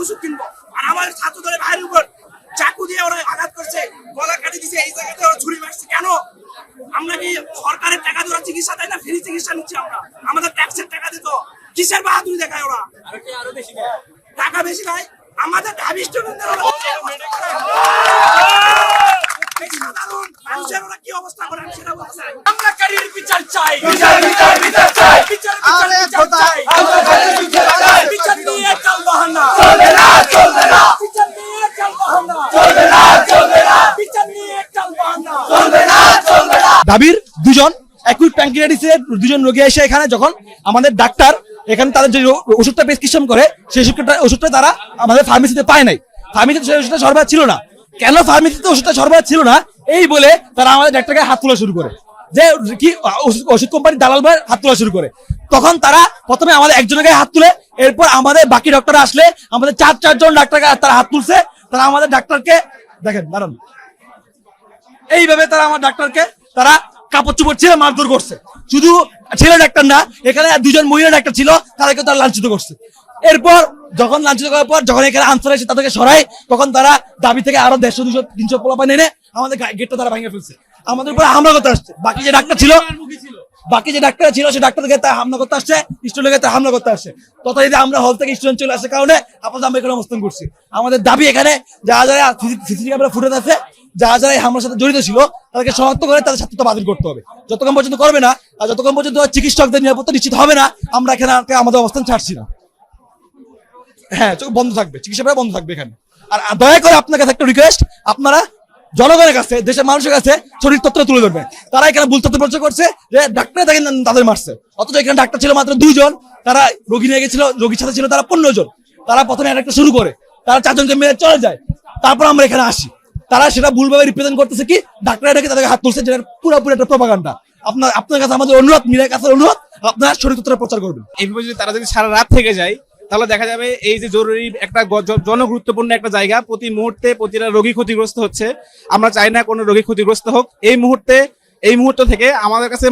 ওষুধ কিনবো। আর আমাদের ছাত্র দলের ভাইয়ের উপর চাকু দিয়ে ওরা আঘাত করছে, গলা কাটি দিছে, এই জায়গাতে ওরা ছুরি মারছে। কেন? আমরা কি সরকারের টাকা দিয়ে চিকিৎসা দেয় না? ফ্রি চিকিৎসা নিচ্ছি আমরা, আমাদের ট্যাক্সের টাকা দিত। কিসের বাহাদুরি দেখায় ওরা? টাকা বেশি নাই, আমাদের দাবি সাধারণ মানুষের ওরা কি অবস্থা করে আমি সেটা বলতে চাই। আমরা কারির বিচার চাই, বিচার বিচার বিচার চাই, বিচার বিচার চাই, বিচার নিয়ে চল বাহানা চলবে না, চলবে না, বিচার নিয়ে চল বাহানা চলবে না, চলবে না, বিচার নিয়ে চল বাহানা চলবে না, চলবে না। দাবির দুজন অ্যাকুইট প্যানক্রিয়াটিসের দুজন রোগী এসে এখানে যখন আমাদের ডাক্তার এখানে তাদের যে ওষুধটা প্রেসক্রিপশন করে সেই ওষুধটা তারা আমাদের ফার্মেসিতে পায় নাই, ফার্মেসিতে সেই ওষুধটা সরবরাহ ছিল না। কেন ফার্মেসিতে ওষুধটা সরবরাহ ছিল না এই বলে তারা আমাদের ডাক্তারকে হাত তোলা শুরু করে, যে কি ওষুধ কোম্পানি দালাল ভাই হাত তোলা শুরু করে। তখন তারা প্রথমে আমাদের একজনের গায়ে হাত তুলে, এরপর আমাদের বাকি ডাক্তার আসলে আমাদের চারজন ডাক্তারকে তারা হাত তুলছে। তারা আমাদের ডাক্তারকে দেখেন দাঁড়ান, এইভাবে তারা আমার ডাক্তারকে তারা কাপড় চুপড় ছেড়ে মারধর করছে। শুধু ছেলে ডাক্তার না, এখানে দুজন মহিলা ডাক্তার ছিল, তাদেরকে তারা লাঞ্ছিত করছে। এরপর যখন লাঞ্ছিত করার পর যখন এখানে আনসার এসে তাদেরকে সরাই, তখন তারা দাবি থেকে আরো 150, 200, 300 পোলাপান এনে আমাদের গেটটা তারা ভেঙে ফেলছে, আমাদের উপরে হামলা করতে আসছে। বাকি যে ডাক্তার ছিল সে ডাক্তারকে তারা হামলা করতে আসছে, স্টুডেন্টকে তারা হামলা করতে আসছে। তথাপি আমরা হল থেকে স্টুডেন্ট চলে আসার কারণে আপাতত আমরা এখানে অবস্থান করছি। আমাদের দাবি এখানে যারা যারা সিসিটিভি ক্যামেরা ফুটেজ আছে, যারা যারা এই হামলার সাথে জড়িত ছিল তাদেরকে শনাক্ত করে তাদের ছাত্রত্ব বাতিল করতে হবে। যতক্ষণ পর্যন্ত করবে না আর যতক্ষণ পর্যন্ত চিকিৎসকদের নিরাপত্তা নিশ্চিত হবে না, আমরা এখানে আমাদের অবস্থান ছাড়ছি না। হ্যাঁ, চোখ বন্ধ থাকবে, চিকিৎসা বন্ধ থাকবে এখানে। আর দয়া করে আপনার কাছে একটা রিকোয়েস্ট, আপনারা জনগণের কাছে, দেশের মানুষের কাছে সঠিক তথ্য তুলে ধরবেন। তারা এখানে ভুল তথ্য প্রচার করছে যে ডাক্তার তাদের মারছে, অথচ এখানে ডাক্তার ছিল মাত্র 2 জন, তারা রোগী নিয়ে গেছিল, রোগীর সাথে ছিল তারা 15 জন। তারা প্রথমে একটা শুরু করে, তারা 4 জনকে মেরে চলে যায়, তারপর আমরা এখানে আসি। তারা সেটা ভুলভাবে রিপ্রেজেন্ট করতেছে কি ডাক্তার ডেকে তাদেরকে হাত তুলছে, যেটা পুরোপুরি একটা প্রপাগান্ডা। আপনার কাছে আমাদের অনুরোধ, মিলের কাছে অনুরোধ, আপনারা সঠিক তথ্য প্রচার করবেন। এইভাবে যদি তারা যদি সারা রাত থেকে যায় তাহলে দেখা যাবে এই যে জরুরি একটা জনগুরুত্বপূর্ণ একটা জায়গা, প্রতি মুহূর্তে প্রতিটা রোগী ক্ষতিগ্রস্ত হচ্ছে। আমরা চাই না কোনো রোগী ক্ষতিগ্রস্ত হোক। এই মুহূর্ত থেকে আমাদের কাছে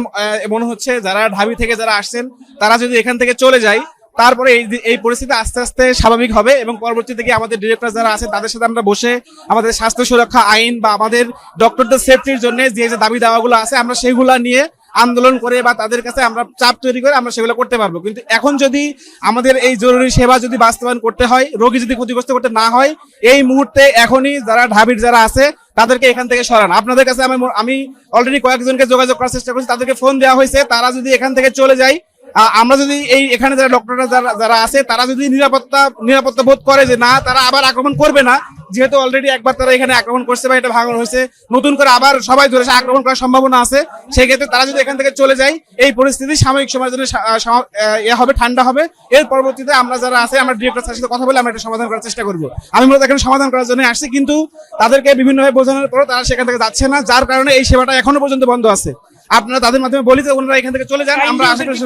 মনে হচ্ছে যারা ঢাবি থেকে যারা আসছেন তারা যদি এখান থেকে চলে যায়, তারপরে এই পরিস্থিতি আস্তে আস্তে স্বাভাবিক হবে এবং পরবর্তীতে গিয়ে আমাদের ডিরেক্টর যারা আছে তাদের সাথে আমরা বসে আমাদের স্বাস্থ্য সুরক্ষা আইন বা আমাদের ডক্টরদের সেফটির জন্য যে দাবি দাওয়াগুলো আছে আমরা সেগুলা নিয়ে আন্দোলন করে বা তাদের কাছে আমরা চাপ তৈরি করে আমরা সেগুলো করতে পারবো। কিন্তু এখন যদি আমাদের এই জরুরি সেবা যদি বাস্তবায়ন করতে হয়, রোগী যদি ক্ষতিগ্রস্ত করতে না হয়, এই মুহূর্তে এখনই যারা ঢাবির যারা আছে তাদেরকে এখান থেকে সরান। আপনাদের কাছে আমি অলরেডি কয়েকজনকে যোগাযোগ করার চেষ্টা করছি, তাদেরকে ফোন দেওয়া হয়েছে। তারা যদি এখান থেকে চলে যায়, আমরা যদি এখানে যারা ডক্টররা যারা আছে তারা যদি নিরাপত্তা বোধ করে যে না তারা আবার আক্রমণ করবে না, যেহেতু অলরেডি একবার তারা এখানে আক্রমণ করছে বা এটা ভাঙন হয়েছে, নতুন করে আবার সবাই ধরে আক্রমণ করার সম্ভাবনা আছে। সেই ক্ষেত্রে তারা যদি এখান থেকে চলে যায়, এই পরিস্থিতি সাময়িক সময়ের জন্য হবে, ঠান্ডা হবে। এর পরবর্তীতে আমরা যারা আছে আমরা ডিরেক্টর স্যারের সাথে কথা বলে আমরা এটা সমাধান করার চেষ্টা করবো। আমি মূলত এখানে সমাধান করার জন্য আসছি, কিন্তু তাদেরকে বিভিন্নভাবে বোঝানোর পরও তারা সেখান থেকে যাচ্ছে না, যার কারণে এই সেবাটা এখনো পর্যন্ত বন্ধ আছে। আপনারা তাদের মাধ্যমে বলি যে ওনারা এখান থেকে চলে যান, আমরা আশা করি